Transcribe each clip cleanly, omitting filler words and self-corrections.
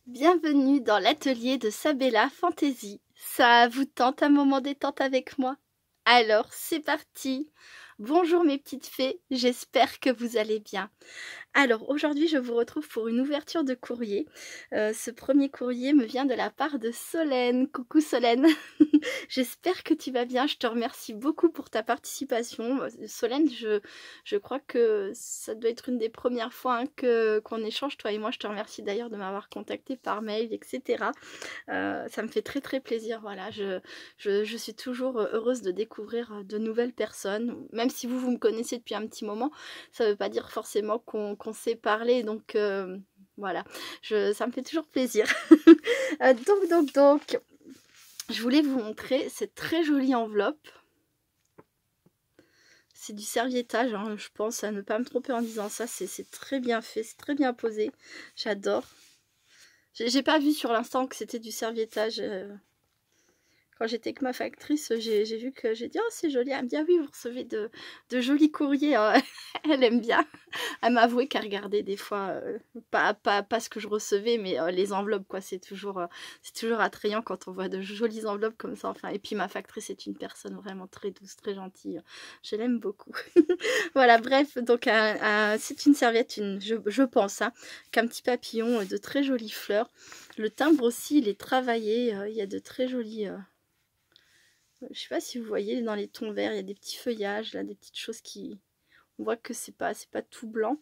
Bienvenue dans l'atelier de Sabella Fantasy. Ça vous tente un moment détente avec moi? Alors c'est parti! Bonjour mes petites fées, j'espère que vous allez bien. Alors aujourd'hui je vous retrouve pour une ouverture de courrier. Ce premier courrier me vient de la part de Solène. Coucou Solène. J'espère que tu vas bien, je te remercie beaucoup pour ta participation. Solène, je crois que ça doit être une des premières fois qu'on échange toi et moi. Je te remercie d'ailleurs de m'avoir contacté par mail, etc. Ça me fait très très plaisir, voilà, je suis toujours heureuse de découvrir de nouvelles personnes, même si vous me connaissez depuis un petit moment, ça ne veut pas dire forcément qu'on sait parler, donc voilà, ça me fait toujours plaisir. Donc, je voulais vous montrer cette très jolie enveloppe. C'est du serviettage, hein, je pense à ne pas me tromper en disant ça, c'est très bien fait, c'est très bien posé, j'adore. J'ai pas vu sur l'instant que c'était du serviettage. Quand j'étais avec ma factrice, j'ai vu que j'ai dit « Oh, c'est joli ». Elle me dit « Ah oui, vous recevez de jolis courriers hein. ». Elle aime bien. Elle m'a avoué qu'elle regardait des fois, pas ce que je recevais, mais les enveloppes, quoi. C'est toujours attrayant quand on voit de jolies enveloppes comme ça. Enfin, et puis ma factrice est une personne vraiment très douce, très gentille. Je l'aime beaucoup. Voilà, bref, donc c'est une serviette, je pense, hein, qu'un petit papillon de très jolies fleurs. Le timbre aussi, il est travaillé. Il y a de très jolis... je sais pas si vous voyez dans les tons verts, il y a des petits feuillages, là, des petites choses qui... On voit que c'est pas tout blanc.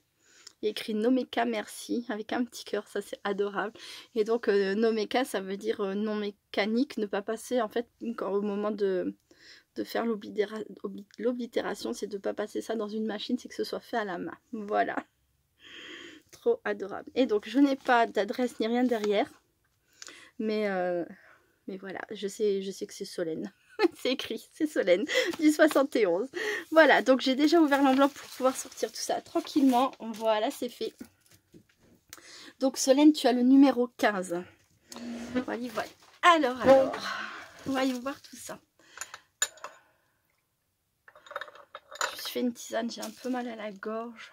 Il y a écrit Nomeka merci avec un petit cœur, ça c'est adorable. Et donc Nomeka, ça veut dire non mécanique, ne pas passer en fait au moment de faire l'oblitération, c'est de ne pas passer ça dans une machine, c'est que ce soit fait à la main. Voilà. Trop adorable. Et donc je n'ai pas d'adresse ni rien derrière, mais voilà, je sais que c'est Solène. C'est écrit, c'est Solène, du 71. Voilà, donc j'ai déjà ouvert l'enveloppe pour pouvoir sortir tout ça tranquillement. Voilà, c'est fait. Donc Solène, tu as le numéro 15. Voilà, voilà. Alors, on va y voir tout ça. Je me suis fait une tisane, j'ai un peu mal à la gorge.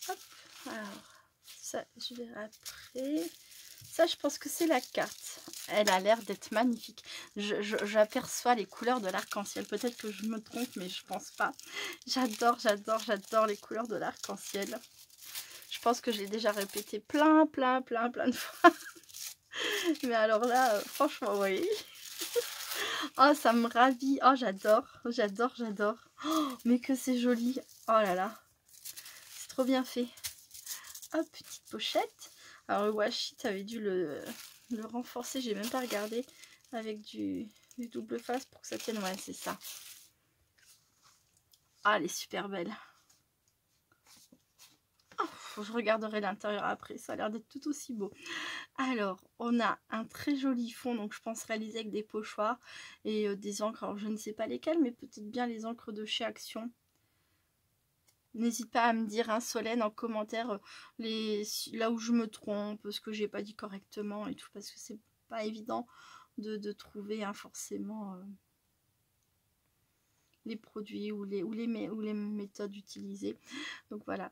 Hop, alors, ça, je verrai après. Ça, je pense que c'est la carte. Elle a l'air d'être magnifique. J'aperçois les couleurs de l'arc-en-ciel. Peut-être que je me trompe, mais je pense pas. J'adore les couleurs de l'arc-en-ciel. Je pense que je l'ai déjà répété plein de fois. Mais alors là, franchement, oui. Oh, ça me ravit. Oh, j'adore. Oh, mais que c'est joli. Oh là là. C'est trop bien fait. Hop, petite pochette. Alors le washi, t'avais dû le renforcer, j'ai même pas regardé, avec du double face pour que ça tienne. Ouais, c'est ça. Ah, elle est super belle. Oh, je regarderai l'intérieur après, ça a l'air d'être tout aussi beau. Alors, on a un très joli fond, donc je pense réalisé avec des pochoirs et des encres. Alors, je ne sais pas lesquelles, mais peut-être bien les encres de chez Action. N'hésite pas à me dire, hein, Solène, en commentaire, là où je me trompe, ce que j'ai pas dit correctement et tout, parce que c'est pas évident de trouver hein, forcément les produits ou les méthodes utilisées. Donc voilà.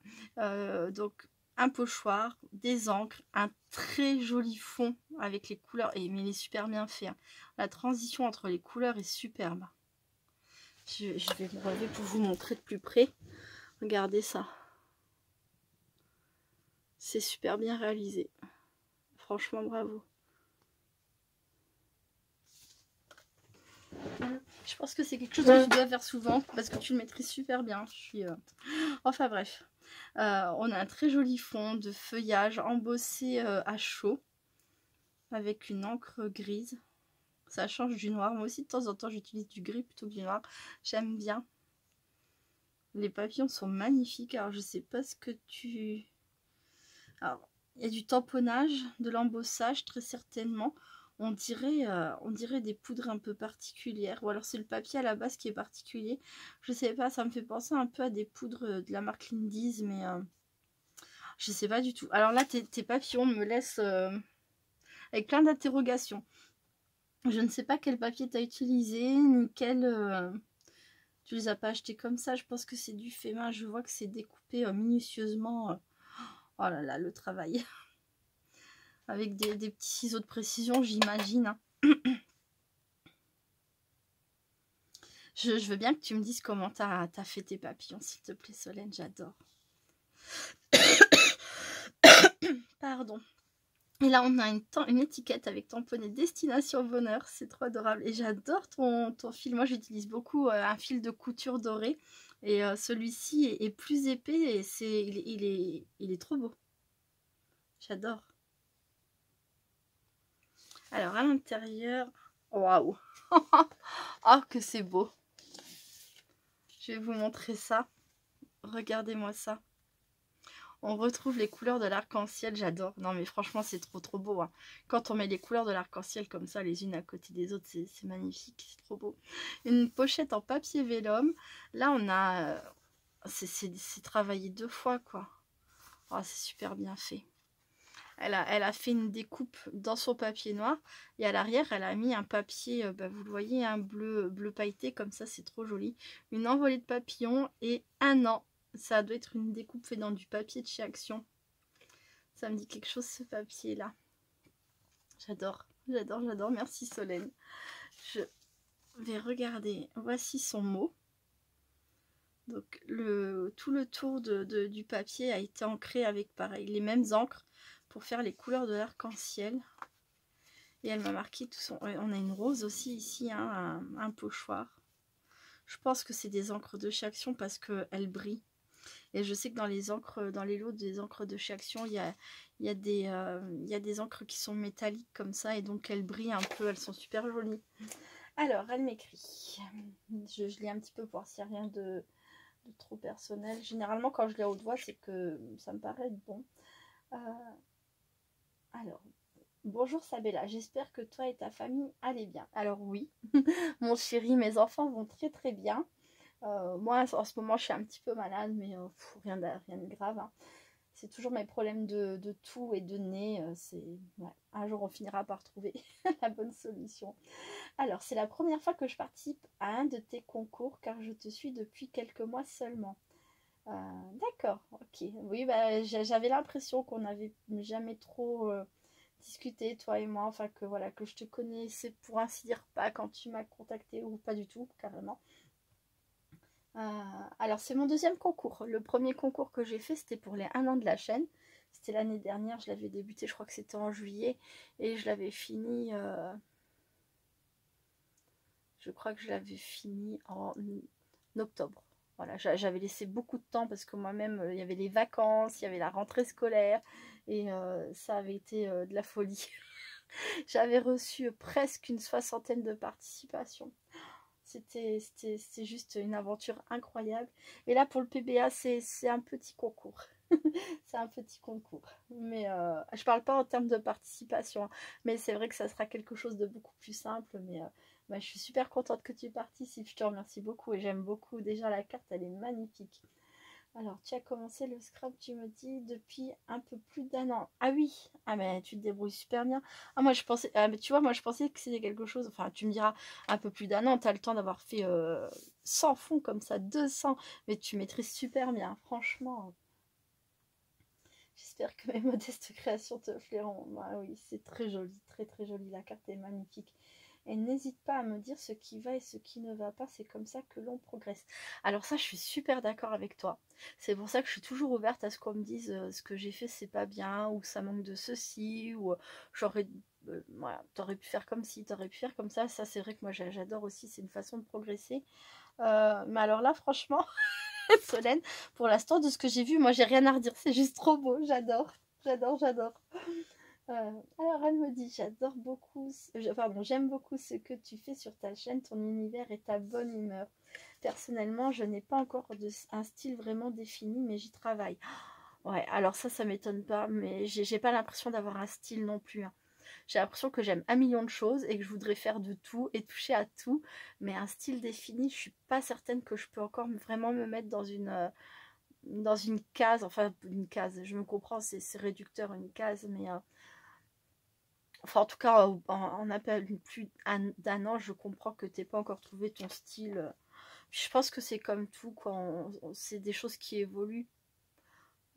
Donc un pochoir, des encres, un très joli fond avec les couleurs, mais il est super bien fait. Hein. La transition entre les couleurs est superbe. Je vais me relever pour vous montrer de plus près. Regardez ça. C'est super bien réalisé. Franchement, bravo. Je pense que c'est quelque chose que tu dois faire souvent parce que tu le maîtrises super bien. Enfin bref. On a un très joli fond de feuillage embossé à chaud avec une encre grise. Ça change du noir. Moi aussi, de temps en temps, j'utilise du gris plutôt que du noir. J'aime bien. Les papillons sont magnifiques. Alors, je sais pas ce que tu... Alors, il y a du tamponnage, de l'embossage, très certainement. On dirait des poudres un peu particulières. Ou alors, c'est le papier à la base qui est particulier. Je sais pas, ça me fait penser un peu à des poudres de la marque Lindy's, mais je sais pas du tout. Alors là, tes papillons me laissent avec plein d'interrogations. Je ne sais pas quel papier tu as utilisé, ni quel... tu les as pas achetés comme ça. Je pense que c'est du fait main. Je vois que c'est découpé minutieusement. Oh là là, le travail. avec des petits ciseaux de précision, j'imagine. Hein. Je veux bien que tu me dises comment t'as fait tes papillons, s'il te plaît, Solène, j'adore. Pardon. Et là, on a une étiquette avec tamponné Destination Bonheur. C'est trop adorable. Et j'adore ton fil. Moi, j'utilise beaucoup un fil de couture doré. Et celui-ci est plus épais et il est trop beau. J'adore. Alors, à l'intérieur... Waouh. Oh, que c'est beau. Je vais vous montrer ça. Regardez-moi ça. On retrouve les couleurs de l'arc-en-ciel, j'adore. Non mais franchement c'est trop beau. Hein. Quand on met les couleurs de l'arc-en-ciel comme ça, les unes à côté des autres, c'est magnifique, c'est trop beau. Une pochette en papier vélum. Là on a... c'est travaillé 2 fois quoi. Oh, c'est super bien fait. Elle a fait une découpe dans son papier noir. Et à l'arrière, elle a mis un papier, vous le voyez, un bleu pailleté comme ça, c'est trop joli. Une envolée de papillons et un an. Ça doit être une découpe faite dans du papier de chez Action. Ça me dit quelque chose ce papier là. J'adore, j'adore, j'adore. Merci Solène. Je vais regarder. Voici son mot. Donc tout le tour du papier a été ancré avec pareil les mêmes encres pour faire les couleurs de l'arc-en-ciel. Et elle m'a marqué tout son... On a une rose aussi ici, hein, un pochoir. Je pense que c'est des encres de chez Action parce qu'elles brillent. Et je sais que dans les encres, dans les lots des encres de chez Action, il y a des encres qui sont métalliques comme ça et donc elles brillent un peu, elles sont super jolies. Alors, elle m'écrit. Je lis un petit peu pour voir s'il n'y a rien de trop personnel. Généralement, quand je lis à haute voix, c'est que ça me paraît bon. Alors, bonjour Sabella, j'espère que toi et ta famille allez bien. Alors oui, mon chéri, mes enfants vont très bien. Moi, en ce moment, je suis un petit peu malade, mais rien de grave. Hein. C'est toujours mes problèmes de toux et de nez. Ouais. Un jour, on finira par trouver la bonne solution. Alors, c'est la première fois que je participe à un de tes concours, car je te suis depuis quelques mois seulement. D'accord, ok. Oui, j'avais l'impression qu'on n'avait jamais trop discuté, toi et moi. Enfin, que voilà, que je te connaissais pour ainsi dire pas quand tu m'as contacté ou pas du tout, carrément. Alors c'est mon deuxième concours. Le premier concours que j'ai fait, c'était pour les 1 an de la chaîne. C'était l'année dernière, je l'avais débuté, je crois que c'était en juillet. Et je l'avais fini... je crois que je l'avais fini en octobre. Voilà, j'avais laissé beaucoup de temps parce que moi-même, il y avait les vacances, il y avait la rentrée scolaire. Et ça avait été de la folie. J'avais reçu presque une 60aine de participations. C'était juste une aventure incroyable. Et là, pour le PBA, c'est un petit concours. C'est un petit concours. Mais je parle pas en termes de participation. Mais c'est vrai que ça sera quelque chose de beaucoup plus simple. Mais je suis super contente que tu participes. Je te remercie beaucoup. Et j'aime beaucoup. Déjà, la carte, elle est magnifique. Alors, tu as commencé le scrap, tu me dis, depuis un peu plus d'1 an. Ah oui, ah mais tu te débrouilles super bien. Ah moi je pensais, mais tu vois, moi je pensais que c'était quelque chose, enfin tu me diras, un peu plus d'1 an, tu as le temps d'avoir fait 100 fonds comme ça, 200, mais tu maîtrises super bien, franchement. J'espère que mes modestes créations te plairont. Bah oui, c'est très joli, très joli, la carte est magnifique. Et n'hésite pas à me dire ce qui va et ce qui ne va pas, c'est comme ça que l'on progresse. Alors ça, je suis super d'accord avec toi. C'est pour ça que je suis toujours ouverte à ce qu'on me dise ce que j'ai fait, c'est pas bien, ou ça manque de ceci, ou j'aurais... voilà, t'aurais pu faire comme ci, t'aurais pu faire comme ça. Ça, c'est vrai que moi, j'adore aussi, c'est une façon de progresser. Mais alors là, franchement, Solène, pour l'instant, de ce que j'ai vu, moi, j'ai rien à redire. C'est juste trop beau, j'adore, j'adore. Alors elle me dit, j'adore beaucoup, j'aime beaucoup ce que tu fais sur ta chaîne, ton univers et ta bonne humeur. Personnellement, je n'ai pas encore un style vraiment défini, mais j'y travaille. Ouais, alors ça m'étonne pas, mais j'ai pas l'impression d'avoir un style non plus. Hein. J'ai l'impression que j'aime 1 million de choses et que je voudrais faire de tout et toucher à tout, mais un style défini, je suis pas certaine que je peux encore vraiment me mettre dans une case, enfin une case, je me comprends, c'est réducteur une case, mais... enfin, en tout cas, en à peine plus d'1 an, je comprends que tu n'aies pas encore trouvé ton style. Je pense que c'est comme tout, quoi. C'est des choses qui évoluent.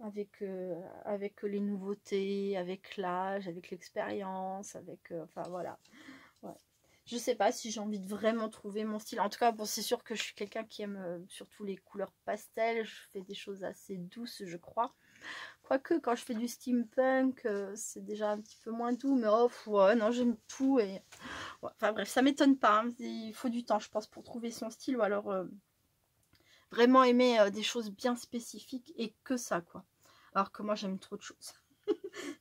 avec les nouveautés, avec l'âge, avec l'expérience, avec... enfin, voilà. Ouais. Je sais pas si j'ai envie de vraiment trouver mon style. En tout cas, bon, c'est sûr que je suis quelqu'un qui aime surtout les couleurs pastel. Je fais des choses assez douces, je crois. Quoique, quand je fais du steampunk, c'est déjà un petit peu moins doux. Mais oh, ouais, non, j'aime tout. Et... ouais, enfin bref, ça m'étonne pas. Hein. Il faut du temps, je pense, pour trouver son style. Ou alors, vraiment aimer des choses bien spécifiques et que ça, quoi. Alors que moi, j'aime trop de choses.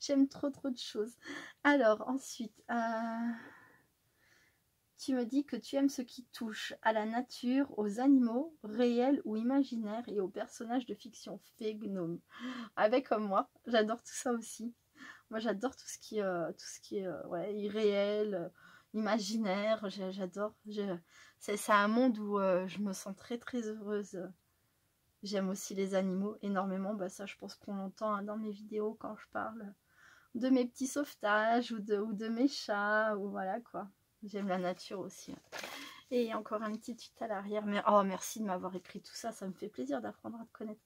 J'aime trop de choses. Alors, ensuite... tu me dis que tu aimes ce qui touche à la nature, aux animaux, réels ou imaginaires, et aux personnages de fiction, fées, gnomes. Avec comme moi, j'adore tout ça aussi. Moi, j'adore tout ce qui est ouais, irréel, imaginaire. J'adore. C'est un monde où je me sens très très heureuse. J'aime aussi les animaux énormément. Bah, ça, je pense qu'on l'entend hein, dans mes vidéos quand je parle de mes petits sauvetages ou de mes chats ou voilà quoi. J'aime la nature aussi. Et encore un petit tweet à l'arrière. Mais oh, merci de m'avoir écrit tout ça. Ça me fait plaisir d'apprendre à te connaître.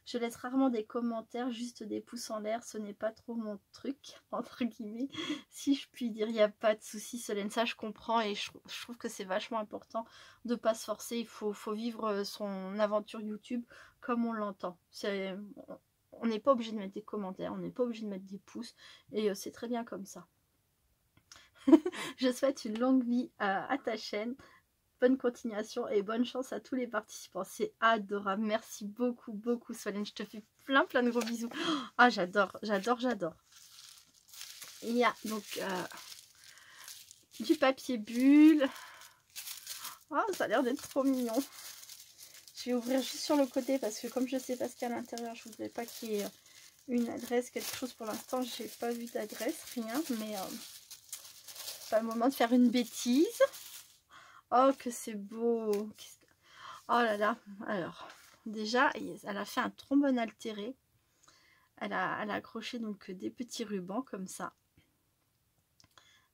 Je laisse rarement des commentaires, juste des pouces en l'air. Ce n'est pas trop mon truc, entre guillemets. Si je puis dire, il n'y a pas de souci, Solène. Ça, je comprends. Et je trouve que c'est vachement important de ne pas se forcer. Il faut vivre son aventure YouTube comme on l'entend. On n'est pas obligé de mettre des commentaires. On n'est pas obligé de mettre des pouces. Et c'est très bien comme ça. Je souhaite une longue vie à ta chaîne. Bonne continuation et bonne chance à tous les participants. C'est adorable. Merci beaucoup, beaucoup, Solène. Je te fais plein de gros bisous. Ah, j'adore, j'adore, j'adore. Il y a donc du papier bulle. Ah, ça a l'air d'être trop mignon. Je vais ouvrir juste sur le côté parce que comme je sais pas ce qu'il y a à l'intérieur, je voudrais pas qu'il y ait une adresse, quelque chose pour l'instant. J'ai pas vu d'adresse, rien. Mais c'est pas le moment de faire une bêtise. Oh, que c'est beau. Oh là là. Alors, déjà, elle a fait un trombone altéré. Elle a accroché donc des petits rubans comme ça.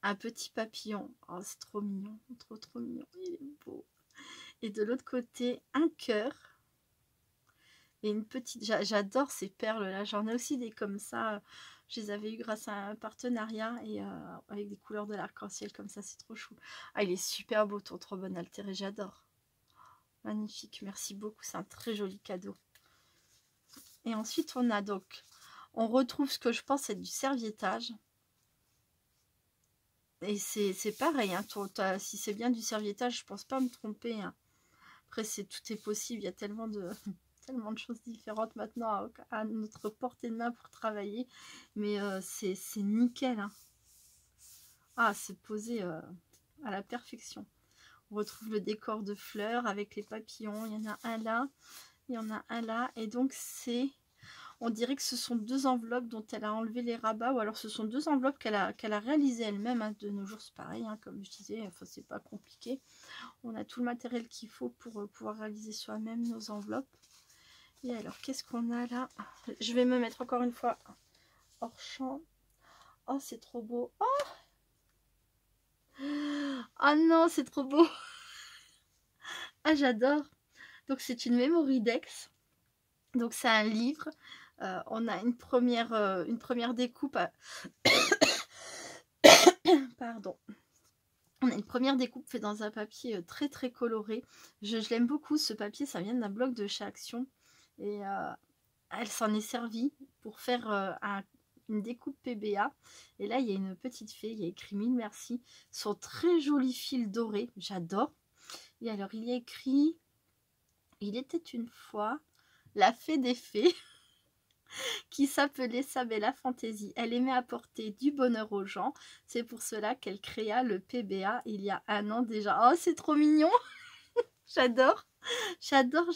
Un petit papillon. Oh, c'est trop mignon. Trop mignon. Il est beau. Et de l'autre côté, un cœur. Et une petite... J'adore ces perles-là. J'en ai aussi des comme ça. Je les avais eu grâce à un partenariat et avec des couleurs de l'arc-en-ciel comme ça. C'est trop chou. Ah, il est super beau ton trombone altéré. J'adore. Magnifique. Merci beaucoup. C'est un très joli cadeau. Et ensuite, on a donc... On retrouve ce que je pense être du serviettage. Et c'est pareil. Hein, si c'est bien du serviettage, je pense pas me tromper. Hein. Après, tout est possible. Il y a tellement de choses différentes maintenant à notre portée de main pour travailler. Mais c'est nickel. Hein. Ah, c'est posé à la perfection. On retrouve le décor de fleurs avec les papillons. Il y en a un là. Il y en a un là. Et donc, c'est... On dirait que ce sont deux enveloppes dont elle a enlevé les rabats, ou alors ce sont deux enveloppes qu'elle a réalisées elle-même. Hein. De nos jours, c'est pareil, hein, comme je disais, enfin, c'est pas compliqué. On a tout le matériel qu'il faut pour pouvoir réaliser soi-même nos enveloppes. Et alors, qu'est-ce qu'on a là? Je vais me mettre encore une fois hors champ. Oh, c'est trop beau. Oh, oh non, c'est trop beau. Ah, j'adore. Donc, c'est une Memory Dex. Donc, c'est un livre. On a une première découpe. Pardon. On a une première découpe faite dans un papier très coloré. Je l'aime beaucoup ce papier, ça vient d'un blog de chez Action. Et elle s'en est servie pour faire une découpe PBA. Et là, il y a une petite fée, il y a écrit 1000 merci. Son très joli fil doré, j'adore. Et alors, il y a écrit « Il était une fois la fée des fées ». Qui s'appelait Sabella Fantasy. Elle aimait apporter du bonheur aux gens. C'est pour cela qu'elle créa le PBA il y a 1 an déjà. Oh, c'est trop mignon. J'adore. J'adore.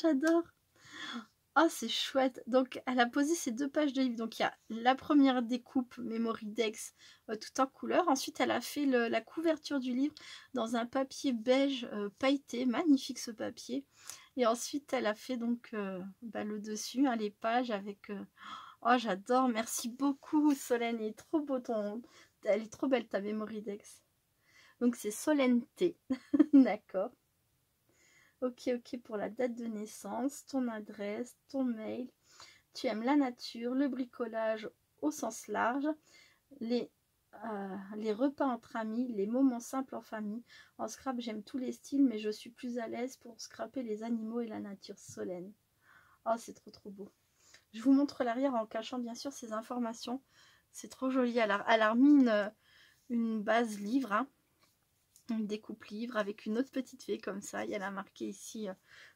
Oh, c'est chouette. Donc, elle a posé ces 2 pages de livre. Donc, il y a la première découpe Memory Dex tout en couleur. Ensuite, elle a fait la couverture du livre dans un papier beige pailleté. Magnifique ce papier. Et ensuite, elle a fait donc le dessus, hein, les pages avec... Oh, j'adore. Merci beaucoup, Solène. Il est trop beau Elle est trop belle, ta Memory Dex. Donc, c'est Solène T. D'accord. Ok, pour la date de naissance, ton adresse, ton mail, Tu aimes la nature, le bricolage au sens large, les repas entre amis, les moments simples en famille. En scrap, j'aime tous les styles, mais je suis plus à l'aise pour scraper les animaux et la nature. Solène. Oh, c'est trop trop beau. Je vous montre l'arrière en cachant bien sûr ces informations. C'est trop joli. Elle a remis une base livre, hein, une découpe livre avec une autre petite fée comme ça. Et elle a marqué ici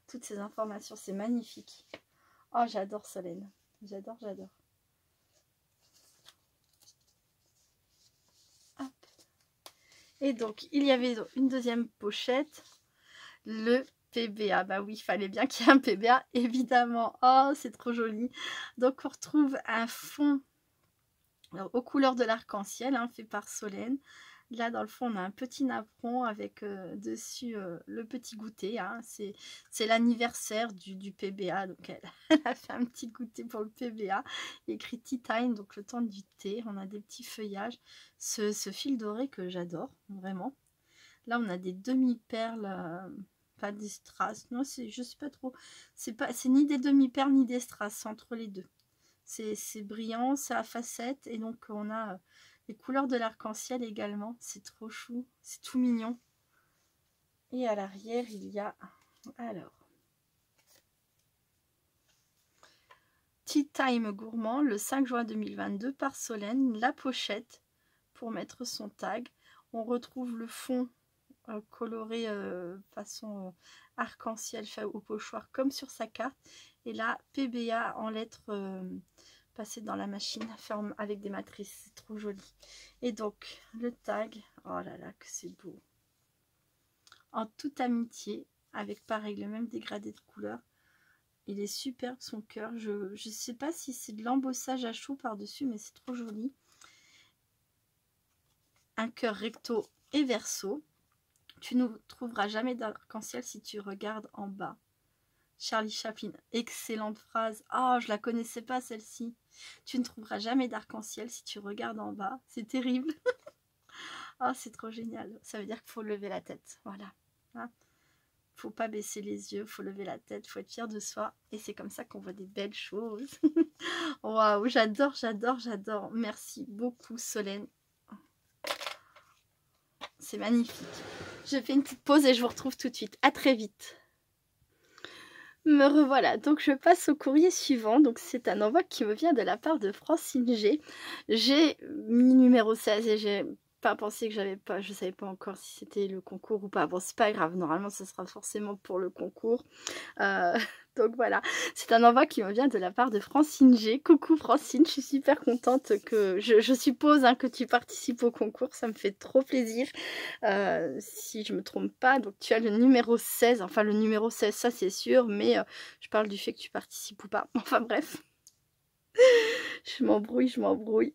toutes ces informations. C'est magnifique. Oh, j'adore Solène. J'adore, j'adore. Hop. Et donc, il y avait une deuxième pochette. Le PBA. Bah oui, il fallait bien qu'il y ait un PBA, évidemment. Oh, c'est trop joli. Donc, on retrouve un fond aux couleurs de l'arc-en-ciel, hein, fait par Solène. Là, dans le fond, on a un petit napperon avec dessus le petit goûter. Hein. C'est l'anniversaire du PBA. Donc, elle a fait un petit goûter pour le PBA. Il y a écrit Tea Time, donc le temps du thé. On a des petits feuillages. Ce fil doré que j'adore, vraiment. Là, on a des demi-perles, pas des strass. Non, je sais pas trop. C'est ni des demi-perles ni des strass, c'est entre les deux. C'est brillant, ça a facettes. Et donc, on a les couleurs de l'arc-en-ciel également. C'est trop chou, c'est tout mignon. Et à l'arrière, il y a... Alors... Tea Time Gourmand, le 5 juin 2022, par Solène. La pochette pour mettre son tag. On retrouve le fond coloré façon arc-en-ciel fait au pochoir comme sur sa carte. Et là, PBA en lettres passées dans la machine ferme avec des matrices. C'est trop joli. Et donc, le tag, oh là là, que c'est beau. En toute amitié, avec pareil, le même dégradé de couleur. Il est superbe, son cœur. Je ne sais pas si c'est de l'embossage à chaud par-dessus, mais c'est trop joli. Un cœur recto et verso. Tu ne trouveras jamais d'arc-en-ciel si tu regardes en bas. Charlie Chaplin, excellente phrase. Ah, oh, je la connaissais pas celle-ci. Tu ne trouveras jamais d'arc-en-ciel si tu regardes en bas. C'est terrible. Ah, oh, c'est trop génial. Ça veut dire qu'il faut lever la tête. Voilà. Hein, faut pas baisser les yeux, faut lever la tête, faut être fier de soi. Et c'est comme ça qu'on voit des belles choses. Waouh, j'adore, j'adore, j'adore. Merci beaucoup, Solène. C'est magnifique. Je fais une petite pause et je vous retrouve tout de suite. À très vite. Me revoilà. Donc je passe au courrier suivant. Donc c'est un envoi qui me vient de la part de Francine G. J'ai mis numéro 16 et j'ai pas pensé que je savais pas encore si c'était le concours ou pas. Bon, c'est pas grave. Normalement, ce sera forcément pour le concours. Donc voilà, c'est un envoi qui me vient de la part de Francine G. Coucou Francine, je suis super contente que je suppose hein, que tu participes au concours, ça me fait trop plaisir. Si je me trompe pas, donc tu as le numéro 16, enfin le numéro 16 ça c'est sûr, mais je parle du fait que tu participes ou pas. Enfin bref, je m'embrouille.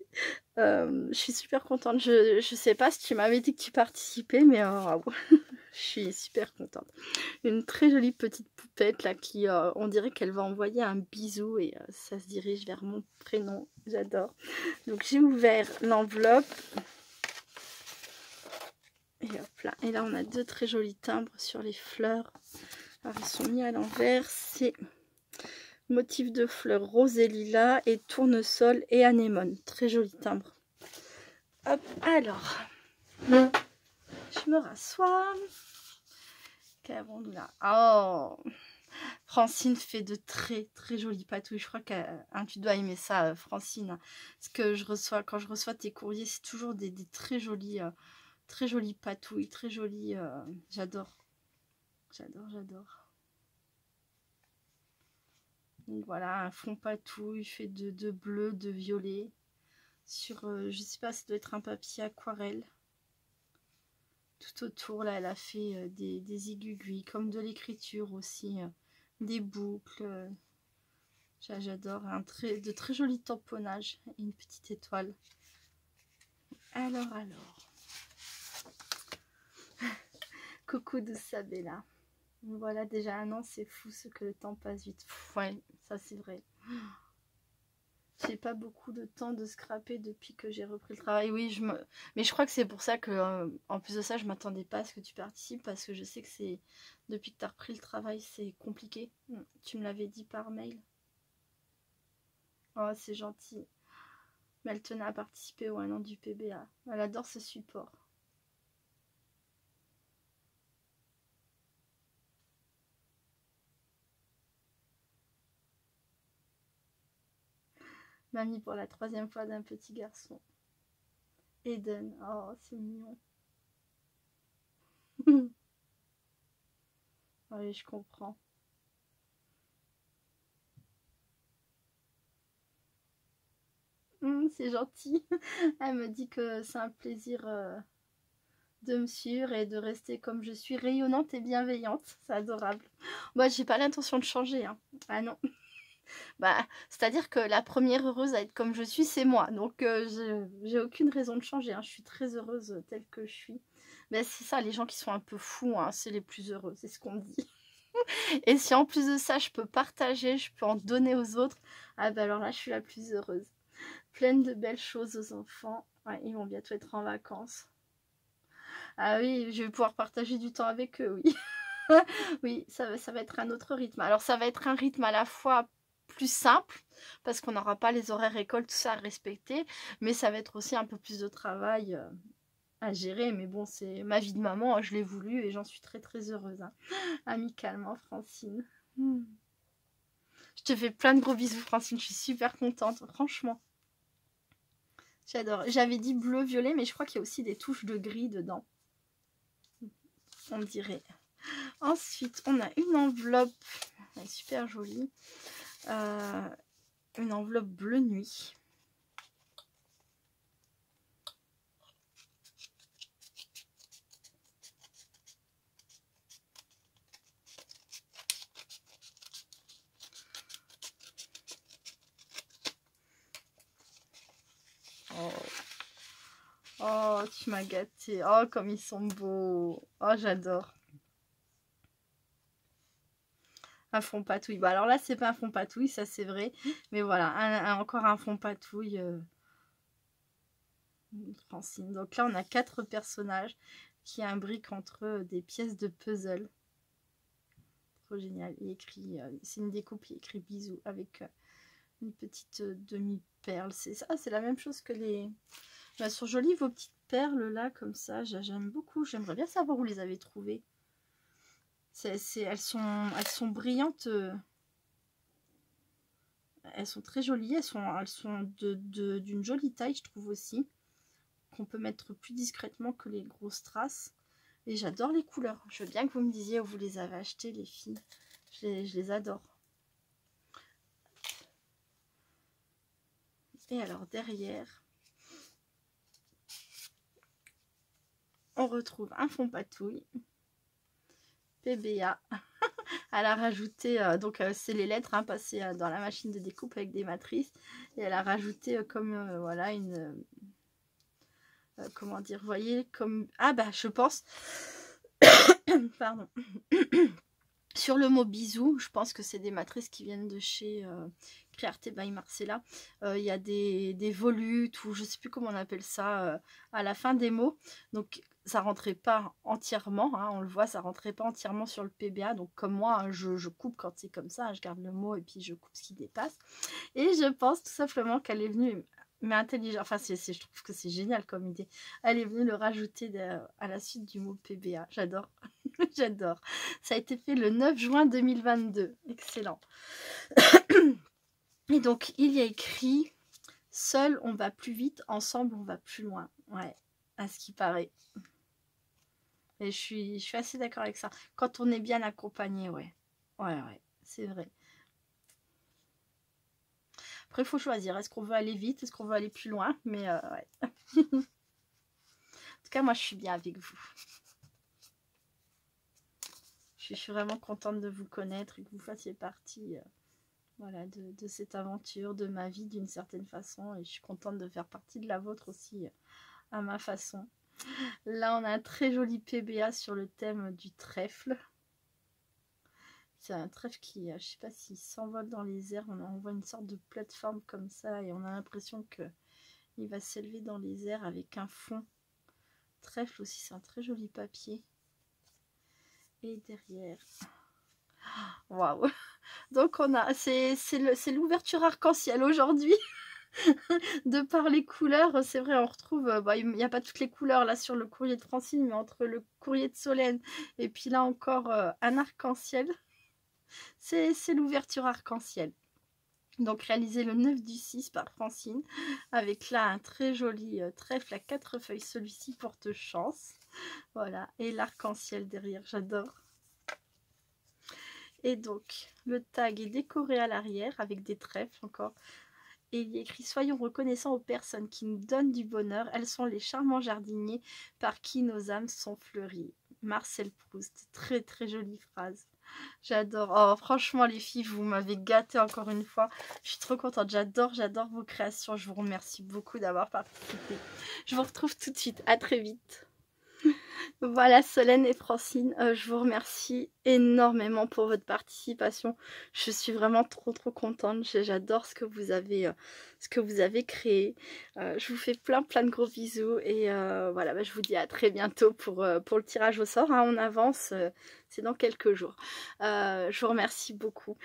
Je suis super contente, je sais pas si tu m'avais dit que tu participais, mais je suis super contente. Une très jolie petite poupette là qui, on dirait qu'elle va envoyer un bisou et ça se dirige vers mon prénom. J'adore. Donc j'ai ouvert l'enveloppe. Et hop là. Et là on a deux très jolis timbres sur les fleurs. Alors ils sont mis à l'envers. C'est motif de fleurs rose et lilas et tournesol et anémone. Très joli timbre. Hop, alors. Je me rassois. Qu'avons-nous là? Oh, Francine fait de très très jolies patouilles. Je crois que tu dois aimer ça, Francine. Ce que je reçois quand je reçois tes courriers, c'est toujours des très jolies patouilles, très jolies. J'adore, j'adore. Donc voilà, un fond patouille fait de bleu, de violet. Sur, je sais pas, ça doit être un papier aquarelle. Tout autour, là, elle a fait des aiguilles, comme de l'écriture aussi, des boucles. J'adore, de très jolis tamponnages et une petite étoile. Alors. Coucou douce Sabella. Voilà, déjà un an, c'est fou ce que le temps passe vite. Ouais, ça c'est vrai. J'ai pas beaucoup de temps de scraper depuis que j'ai repris le travail. Oui, mais je crois que c'est pour ça que, en plus de ça, je m'attendais pas à ce que tu participes parce que je sais que c'est depuis que tu as repris le travail, c'est compliqué. Tu me l'avais dit par mail. Oh, c'est gentil. Mais elle tenait à participer au 1 an du PBA. Elle adore ce support. Mamie pour la 3e fois d'un petit garçon. Eden. Oh, c'est mignon. Oui, je comprends. C'est gentil. Elle me dit que c'est un plaisir de me suivre et de rester comme je suis, rayonnante et bienveillante. C'est adorable. Moi, j'ai pas l'intention de changer. Hein. Ah non. Bah, c'est-à-dire que la première heureuse à être comme je suis, c'est moi. Donc, j'ai aucune raison de changer. Hein. Je suis très heureuse telle que je suis. Mais c'est ça, les gens qui sont un peu fous, hein, c'est les plus heureux. C'est ce qu'on dit. Et si en plus de ça, je peux partager, je peux en donner aux autres, ah bah alors là, je suis la plus heureuse. Pleine de belles choses aux enfants. Ouais, ils vont bientôt être en vacances. Ah oui, je vais pouvoir partager du temps avec eux, oui. Oui, ça va être un autre rythme. Alors ça va être un rythme à la fois plus simple, parce qu'on n'aura pas les horaires école, tout ça à respecter, mais ça va être aussi un peu plus de travail à gérer. Mais bon, c'est ma vie de maman, je l'ai voulu et j'en suis très très heureuse. Hein. Amicalement, Francine. Je te fais plein de gros bisous, Francine, je suis super contente, franchement. J'adore. J'avais dit bleu, violet, mais je crois qu'il y a aussi des touches de gris dedans. On dirait. Ensuite, on a une enveloppe. Elle est super jolie. Une enveloppe bleu nuit. Oh. Oh, tu m'as gâté. Oh, comme ils sont beaux. Oh, j'adore. Un fond patouille. Bah, alors là, c'est pas un fond patouille, ça c'est vrai. Mais voilà, encore un fond patouille. Francine. Donc là, on a 4 personnages qui imbriquent entre eux des pièces de puzzle. Trop génial. Il écrit, c'est une découpe, il écrit bisous avec une petite demi-perle. C'est ça, c'est la même chose que les... Elles sont jolies vos petites perles là, comme ça. J'aime beaucoup. J'aimerais bien savoir où les avez trouvées. Elles sont brillantes. Elles sont très jolies. Elles sont d'une jolie taille, je trouve aussi. Qu'on peut mettre plus discrètement que les grosses strass. Et j'adore les couleurs. Je veux bien que vous me disiez où vous les avez achetées, les filles. Je les adore. Et alors derrière, on retrouve un fond patouille. PBA. Elle a rajouté, donc c'est les lettres hein, passées dans la machine de découpe avec des matrices. Et elle a rajouté comme, voilà, une... comment dire, vous voyez, comme... Ah bah, je pense... Pardon. Sur le mot bisou, je pense que c'est des matrices qui viennent de chez Créarte by Marcella. Il y a des volutes, ou je sais plus comment on appelle ça, à la fin des mots. Donc, ça rentrait pas entièrement, hein, on le voit, ça rentrait pas entièrement sur le PBA. Donc, comme moi, hein, je coupe quand c'est comme ça, hein, je garde le mot et puis je coupe ce qui dépasse. Et je pense tout simplement qu'elle est venue... Mais intelligent, enfin je trouve que c'est génial comme idée. Elle est venue le rajouter à la suite du mot PBA. J'adore, j'adore. Ça a été fait le 9 juin 2022. Excellent. Et donc il y a écrit « Seul on va plus vite, ensemble on va plus loin ». Ouais, à ce qui paraît. Et je suis assez d'accord avec ça. Quand on est bien accompagné, ouais. Ouais, c'est vrai. Après, il faut choisir. Est-ce qu'on veut aller vite? Est-ce qu'on veut aller plus loin? Mais ouais. En tout cas, moi, je suis bien avec vous. Je suis vraiment contente de vous connaître et que vous fassiez partie voilà, de cette aventure, de ma vie d'une certaine façon. Et je suis contente de faire partie de la vôtre aussi à ma façon. Là, on a un très joli PBA sur le thème du trèfle. C'est un trèfle qui, je ne sais pas s'il s'envole dans les airs. On voit une sorte de plateforme comme ça et on a l'impression qu'il va s'élever dans les airs avec un fond trèfle aussi. C'est un très joli papier. Et derrière, waouh, Donc c'est l'ouverture arc-en-ciel aujourd'hui. De par les couleurs, c'est vrai, on retrouve, il n'y a pas toutes les couleurs là sur le courrier de Francine, mais entre le courrier de Solène et puis là encore un arc-en-ciel, c'est l'ouverture arc-en-ciel. Donc réalisé le 9/6 par Francine, avec là un très joli trèfle à 4 feuilles, celui-ci porte chance. Voilà, et l'arc-en-ciel derrière, j'adore. Et donc le tag est décoré à l'arrière avec des trèfles encore. Et il y a écrit « Soyons reconnaissants aux personnes qui nous donnent du bonheur. Elles sont les charmants jardiniers par qui nos âmes sont fleuries. » Marcel Proust. Très très jolie phrase. J'adore. Oh, franchement les filles, vous m'avez gâté encore une fois. Je suis trop contente. J'adore vos créations. Je vous remercie beaucoup d'avoir participé. Je vous retrouve tout de suite. À très vite. Voilà Solène et Francine, je vous remercie énormément pour votre participation. Je suis vraiment trop contente. J'adore ce que vous avez créé. Je vous fais plein de gros bisous et voilà, je vous dis à très bientôt pour le tirage au sort. Hein, on avance, c'est dans quelques jours. Je vous remercie beaucoup.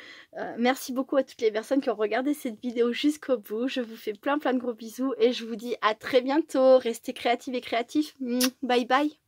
Merci beaucoup à toutes les personnes qui ont regardé cette vidéo jusqu'au bout. Je vous fais plein de gros bisous et je vous dis à très bientôt. Restez créatives et créatifs. Bye bye.